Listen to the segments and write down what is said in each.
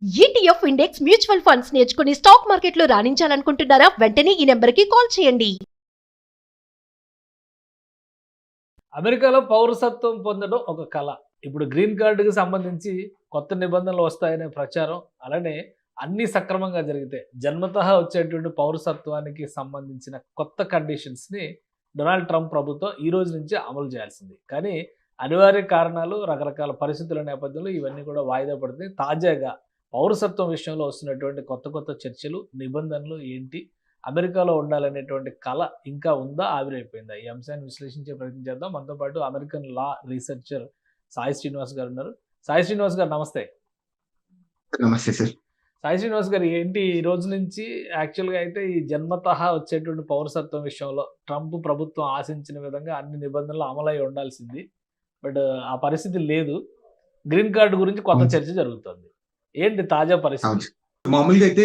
ETF index mutual funds నేర్చుకుని stock మార్కెట్లో రాణించాలనుకుంటున్నారా? వెంటనే ఈ నెంబర్కి కాల్ చేయండి. అమెరికాలో పౌరసత్వం పొందడం ఒక కళ. ఇప్పుడు గ్రీన్ కార్డుకి సంబంధించి కొత్త నిబంధనలు వస్తాయనే ప్రచారం, అలానే అన్నీ సక్రమంగా జరిగితే జన్మతః వచ్చేటువంటి పౌరసత్వానికి సంబంధించిన కొత్త కండిషన్స్ని డొనాల్డ్ ట్రంప్ ప్రభుత్వం ఈ రోజు నుంచి అమలు చేయాల్సింది. కానీ అనివార్య కారణాలు, రకరకాల పరిస్థితుల నేపథ్యంలో ఇవన్నీ కూడా వాయిదా పడుతుంది. తాజాగా పౌరసత్వం విషయంలో వస్తున్నటువంటి కొత్త కొత్త చర్చలు, నిబంధనలు ఏంటి? అమెరికాలో ఉండాలనేటువంటి కళ ఇంకా ఉందా, ఆవిరైపోయిందా? ఈ అంశాన్ని విశ్లేషించే ప్రయత్నం చేద్దాం. మనతో పాటు అమెరికన్ లా రీసెర్చర్ సాయి శ్రీనివాస్ గారు ఉన్నారు. సాయి శ్రీనివాస్ గారు నమస్తే. నమస్తే సార్. సాయి శ్రీనివాస్ గారు, ఏంటి ఈ రోజు నుంచి యాక్చువల్గా అయితే ఈ జన్మతః వచ్చేటువంటి పౌరసత్వం విషయంలో ట్రంప్ ప్రభుత్వం ఆశించిన విధంగా అన్ని నిబంధనలు అమలై ఉండాల్సింది. బట్ ఆ పరిస్థితి లేదు. గ్రీన్ కార్డు గురించి కొత్త అవును. చర్చ జరుగుతుంది. ఏంటి తాజా పరిస్థితి? అవును. మామూలుగా అయితే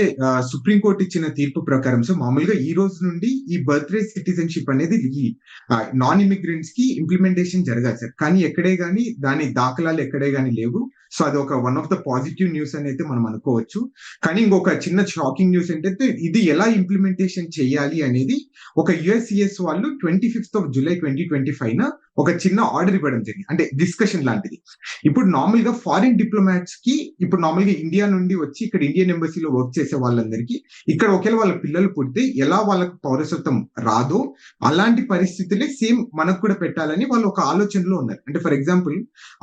సుప్రీం కోర్టు ఇచ్చిన తీర్పు ప్రకారం సో మామూలుగా ఈ రోజు నుండి ఈ బర్త్ రైట్ సిటిజన్షిప్ అనేది ఈ నాన్ ఇమిగ్రెంట్స్ కి ఇంప్లిమెంటేషన్ జరగాలి సార్. కానీ ఎక్కడే గానీ దాని దాఖలాలు ఎక్కడే గానీ లేవు. సో అది ఒక one of the positive news అని అయితే మనం అనుకోవచ్చు. కానీ ఇంకొక చిన్న షాకింగ్ న్యూస్ ఏంటంటే ఇది ఎలా ఇంప్లిమెంటేషన్ చేయాలి అనేది ఒక యుఎస్సిఎస్ వాళ్ళు 25th of July 2025 ఒక చిన్న ఆర్డర్ ఇవ్వడం జరిగింది. అంటే డిస్కషన్ లాంటిది. ఇప్పుడు నార్మల్ గా ఫారిన్ డిప్లొమాట్స్ కి ఇప్పుడు నార్మల్ గా ఇండియా నుండి వచ్చి ఇక్కడ ఇండియన్ ఎంబసీలో వర్క్ చేసే వాళ్ళందరికీ ఇక్కడ ఒకవేళ వాళ్ళ పిల్లలు పుడితే ఎలా వాళ్ళకు పౌరసత్వం రాదో అలాంటి పరిస్థితులే సేమ్ మనకు కూడా పెట్టాలని వాళ్ళు ఒక ఆలోచనలో ఉన్నారు. అంటే ఫర్ ఎగ్జాంపుల్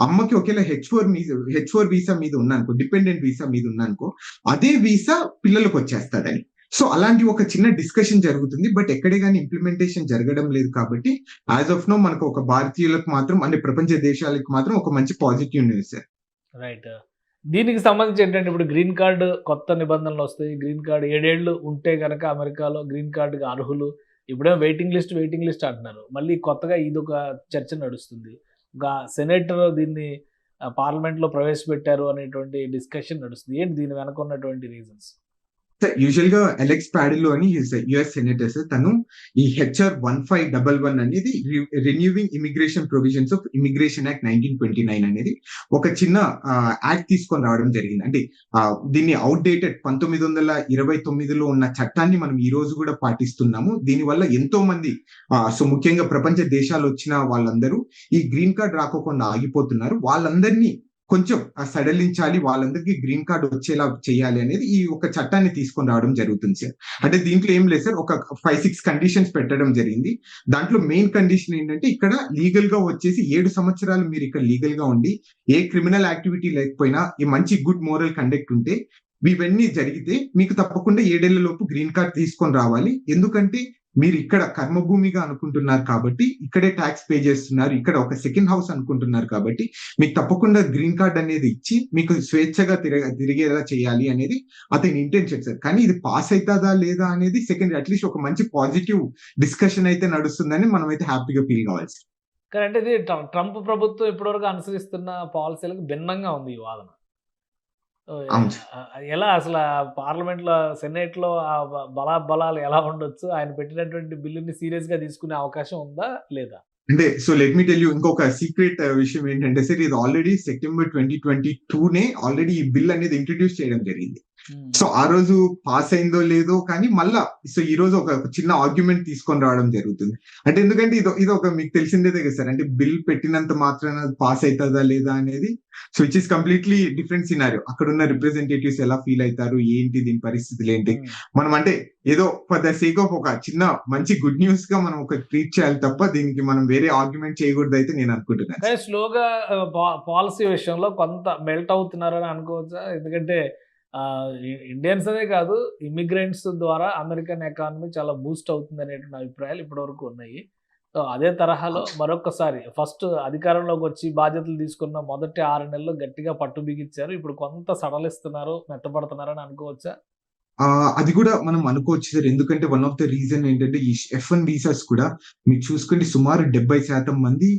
అమ్మకి ఒకవేళ హెచ్4 వీసా మీద ఉన్నానుకో, డిపెండెంట్ వీసా మీద ఉన్నానుకో, అదే వీసా పిల్లలకు వచ్చేస్తాడని. సో అలాంటి ఒక చిన్న డిస్కషన్ జరుగుతుంది. బట్ ఎక్కడే కానీ ఇంప్లిమెంటేషన్ జరగడం లేదు కాబట్టి యాజ్ ఆఫ్ నో మనకు ఒక భారతీయులకు మాత్రం అంటే ప్రపంచ దేశాలకు మాత్రం ఒక మంచి పాజిటివ్ న్యూస్ సార్. రైట్. దీనికి సంబంధించి ఏంటంటే ఇప్పుడు గ్రీన్ కార్డు కొత్త నిబంధనలు వస్తాయి. గ్రీన్ కార్డు 7 ఏళ్ళు ఉంటే కనుక అమెరికాలో గ్రీన్ కార్డుకి అర్హులు. ఇప్పుడేమో వెయిటింగ్ లిస్ట్ అంటున్నారు. మళ్ళీ కొత్తగా ఇదొక చర్చ నడుస్తుంది. ఒక సెనేటర్ దీన్ని పార్లమెంట్లో ప్రవేశపెట్టారు అనేటువంటి డిస్కషన్ నడుస్తుంది. ఏంటి దీని వెనక ఉన్నటువంటి రీజన్స్? యూజువల్ గా అలెక్స్ ప్యాడిలో అని యుఎస్ సెనేటర్ సార్, తను ఈ హెచ్ఆర్ 1511 అనేది renewing immigration provisions of immigration act 1929 అనేది ఒక చిన్న యాక్ట్ తీసుకొని రావడం జరిగింది. అంటే దీన్ని అవుట్డేటెడ్ 1929లో ఉన్న చట్టాన్ని మనం ఈ రోజు కూడా పాటిస్తున్నాము. దీనివల్ల ఎంతో మంది సో ముఖ్యంగా ప్రపంచ దేశాలు వచ్చిన వాళ్ళందరూ ఈ గ్రీన్ కార్డ్ రాకోకుండా ఆగిపోతున్నారు. వాళ్ళందరినీ కొంచెం సడలించాలి, వాళ్ళందరికీ గ్రీన్ కార్డ్ వచ్చేలా చేయాలి అనేది ఈ ఒక చట్టాన్ని తీసుకొని రావడం జరుగుతుంది సార్. అంటే దీంట్లో ఏం లేదు సార్, ఒక 5-6 కండిషన్స్ పెట్టడం జరిగింది. దాంట్లో మెయిన్ కండిషన్ ఏంటంటే ఇక్కడ లీగల్ గా వచ్చేసి 7 సంవత్సరాలు మీరు ఇక్కడ లీగల్ గా ఉండి ఏ క్రిమినల్ యాక్టివిటీ లేకపోయినా ఈ మంచి గుడ్ మోరల్ కండక్ట్ ఉంటే ఇవన్నీ జరిగితే మీకు తప్పకుండా 7 ఏళ్ల లోపు గ్రీన్ కార్డ్ తీసుకొని రావాలి. ఎందుకంటే మీరు ఇక్కడ కర్మభూమిగా అనుకుంటున్నారు కాబట్టి, ఇక్కడే ట్యాక్స్ పే చేస్తున్నారు, ఇక్కడ ఒక సెకండ్ హౌస్ అనుకుంటున్నారు కాబట్టి మీకు తప్పకుండా గ్రీన్ కార్డ్ అనేది ఇచ్చి మీకు స్వేచ్ఛగా తిరిగేలా చేయాలి అనేది అతని ఇంటెన్షన్ సార్. కానీ ఇది పాస్ అవుతుందా లేదా అనేది సెకండ్, అట్లీస్ట్ ఒక మంచి పాజిటివ్ డిస్కషన్ అయితే నడుస్తుందని మనం అయితే హ్యాపీగా ఫీల్ కావాలి సార్. కానీ అంటే ఇది ట్రంప్ ప్రభుత్వం ఇప్పటివరకు అనుసరిస్తున్న పాలసీలకు భిన్నంగా ఉంది ఈ వాదన. అవును. ఎలా అసలు పార్లమెంట్లో, సెనేట్లో ఆ బలాలు ఎలా ఉండొచ్చు? ఆయన పెట్టినటువంటి బిల్లుని సీరియస్గా తీసుకునే అవకాశం ఉందా లేదా? అంటే so let me tell you ఇంకొక సీక్రెట్ విషయం ఏంటంటే సార్, ఇది ఆల్రెడీ సెప్టెంబర్ 2022 ఆల్రెడీ ఈ బిల్ అనేది ఇంట్రడ్యూస్ చేయడం జరిగింది. సో ఆ రోజు పాస్ అయిందో లేదో కానీ మళ్ళా సో ఈ రోజు ఒక చిన్న ఆర్గ్యుమెంట్ తీసుకొని రావడం జరుగుతుంది. అంటే ఎందుకంటే ఇది ఒక మీకు తెలిసిందే కదా సార్, అంటే బిల్ పెట్టినంత మాత్రాన పాస్ అవుతుందా లేదా అనేది so it is completely different scenario. అక్కడ ఉన్న రిప్రజెంటేటివ్స్ ఎలా ఫీల్ అవుతారు, ఏంటి దీని పరిస్థితులు ఏంటి, మనం అంటే ఏదో ఫర్ ద సేక్ ఆఫ్ ఒక చిన్న మంచి గుడ్ న్యూస్ గా మనం ఒక ట్రీట్ చేయాలి తప్ప దీనికి మనం వేరే ఆర్గ్యుమెంట్ చేయకూడదు అయితే నేను అనుకుంటున్నాను. స్లోగా పాలసీ విషయంలో కొంత మెల్ట్ అవుతున్నారని అనుకోవచ్చా? ఎందుకంటే ఇండియన్స్ అనే కాదు, ఇమిగ్రెంట్స్ ద్వారా అమెరికన్ ఎకానమీ చాలా బూస్ట్ అవుతుంది అనేటువంటి అభిప్రాయాలు ఇప్పటివరకు ఉన్నాయి. సో అదే తరహాలో మరొకసారి ఫస్ట్ అధికారంలోకి వచ్చి బాధ్యతలు తీసుకున్న మొదటి 6 నెలలు గట్టిగా పట్టు బిగించారు. ఇప్పుడు కొంత సడలిస్తున్నారు, మెత్తపడుతున్నారని అనుకోవచ్చా? అది కూడా మనం అనుకోవచ్చు సార్. ఎందుకంటే వన్ ఆఫ్ ద రీజన్ ఏంటంటే ఈ F1 వీసాస్ కూడా మీరు చూసుకుంటే సుమారు 70% మంది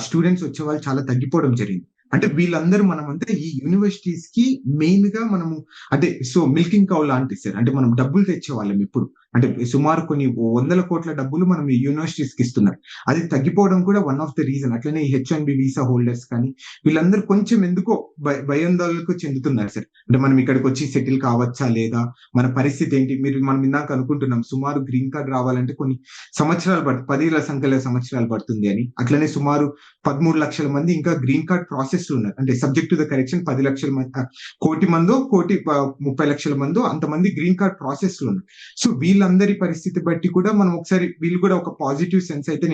స్టూడెంట్స్ వచ్చే వాళ్ళు చాలా తగ్గిపోవడం జరిగింది. అంటే వీళ్ళందరూ మనమంతా ఈ యూనివర్సిటీస్ కి మెయిన్ గా మనము అంటే సో మిల్కింగ్ కౌ లాంటి సార్. అంటే మనం డబ్బులు తెచ్చే వాళ్ళం ఎప్పుడు. అంటే సుమారు కొన్ని వందల కోట్ల డబ్బులు మనం యూనివర్సిటీస్ కి ఇస్తున్నారు. అది తగ్గిపోవడం కూడా వన్ ఆఫ్ ద రీజన్. అట్లనే H1B వీసా హోల్డర్స్ కానీ వీళ్ళందరూ కొంచెం ఎందుకో భయాందోళనకు చెందుతున్నారు సార్. అంటే మనం ఇక్కడికి వచ్చి సెటిల్ కావచ్చా లేదా, మన పరిస్థితి ఏంటి? మనం ఇందాక అనుకుంటున్నాం సుమారు గ్రీన్ కార్డ్ రావాలంటే కొన్ని సంవత్సరాలు 10,000 సంఖ్యలో సంవత్సరాలు పడుతుంది అని. అట్లనే సుమారు 13 లక్షల మంది ఇంకా గ్రీన్ కార్డ్ ప్రాసెస్ లో ఉన్నారు. అంటే సబ్జెక్ట్ టు ద కరెక్షన్ 10 లక్షల మంది, 1,30 లక్షల మందో అంతమంది గ్రీన్ కార్డ్ ప్రాసెస్ లో ఉన్నారు. సో వీళ్ళందరి పరిస్థితి బట్టి కూడా మనం ఒకసారి వీళ్ళు కూడా ఒక పాజిటివ్ సెన్స్ అయితే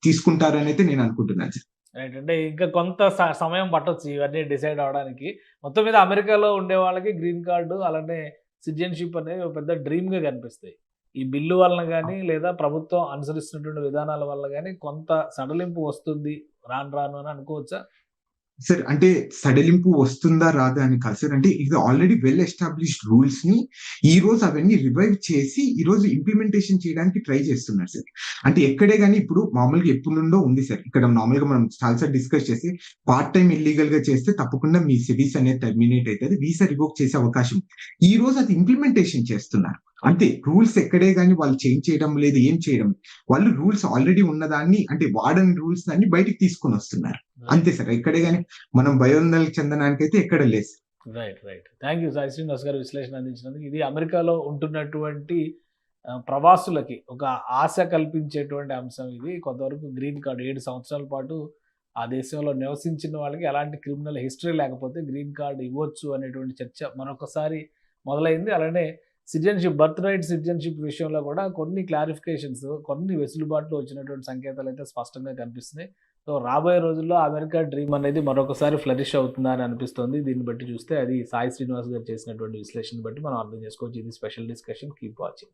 తీసుకుంటారని అయితే నేను అనుకుంటున్నాను సార్. రైట్. అంటే ఇంకా కొంత సమయం పట్టొచ్చు ఇవన్నీ డిసైడ్ అవడానికి. మొత్తం మీద అమెరికాలో ఉండే వాళ్ళకి గ్రీన్ కార్డు అలానే సిటిజన్షిప్ అనేవి ఒక పెద్ద డ్రీమ్గా కనిపిస్తాయి. ఈ బిల్లు వలన కానీ లేదా ప్రభుత్వం అనుసరిస్తున్నటువంటి విధానాల వల్ల కానీ కొంత సడలింపు వస్తుంది రాను అని అనుకోవచ్చా? సార్ అంటే సడలింపు వస్తుందా రాదా అని కాదు సార్. అంటే ఇది ఆల్రెడీ వెల్ ఎస్టాబ్లిష్డ్ రూల్స్ ని ఈ రోజు అవన్నీ రివైవ్ చేసి ఈ రోజు ఇంప్లిమెంటేషన్ చేయడానికి ట్రై చేస్తున్నారు సార్. అంటే ఎక్కడే కానీ ఇప్పుడు మామూలుగా ఎప్పుడు నుండో ఉంది సార్. ఇక్కడ నార్మల్గా మనం చాలాసార్లు డిస్కస్ చేసి పార్ట్ టైం ఇల్లీగల్ గా చేస్తే తప్పకుండా మీ సిటీస్ అనేది టర్మినేట్ అవుతుంది, వీసా రివోక్ చేసే అవకాశం. ఈ రోజు అది ఇంప్లిమెంటేషన్ చేస్తున్నారు. అంతే, రూల్స్ ఎక్కడే కానీ వాళ్ళు చేంజ్ చేయడం లేదు, ఏం చేయడం. వాళ్ళు రూల్స్ ఆల్రెడీ ఉన్నదాన్ని అంటే వాడని రూల్స్ దాన్ని బయటికి తీసుకొని వస్తున్నారు. అంతే సార్. ఎక్కడే కానీ మనం భయోందనకు చెందడానికైతే ఎక్కడ లేదు. Right. Thank you Sai Srinivas గారు విశ్లేషణ అందించినందుకు. ఇది అమెరికాలో ఉంటున్నటువంటి ప్రవాసులకి ఒక ఆశ కల్పించేటువంటి అంశం ఇది. కొంతవరకు గ్రీన్ కార్డు 7 సంవత్సరాల పాటు ఆ దేశంలో నివసించిన వాళ్ళకి ఎలాంటి క్రిమినల్ హిస్టరీ లేకపోతే గ్రీన్ కార్డు ఇవ్వచ్చు అనేటువంటి చర్చ మరొకసారి మొదలైంది. అలానే సిటిజన్షిప్, బర్త్ రైట్ సిటిజన్షిప్ విషయంలో కూడా కొన్ని క్లారిఫికేషన్స్, కొన్ని వెసులుబాట్లు వచ్చినటువంటి సంకేతాలు అయితే స్పష్టంగా కనిపిస్తున్నాయి. సో రాబోయే రోజుల్లో అమెరికా డ్రీమ్ అనేది మరొకసారి ఫ్లరిష్ అవుతుందా అని అనిపిస్తుంది. దీన్ని బట్టి చూస్తే అది సాయి శ్రీనివాస్ గారు చేసినటువంటి విశ్లేషణ బట్టి మనం అర్థం చేసుకోవచ్చు. ఇది స్పెషల్ డిస్కషన్. Keep watching.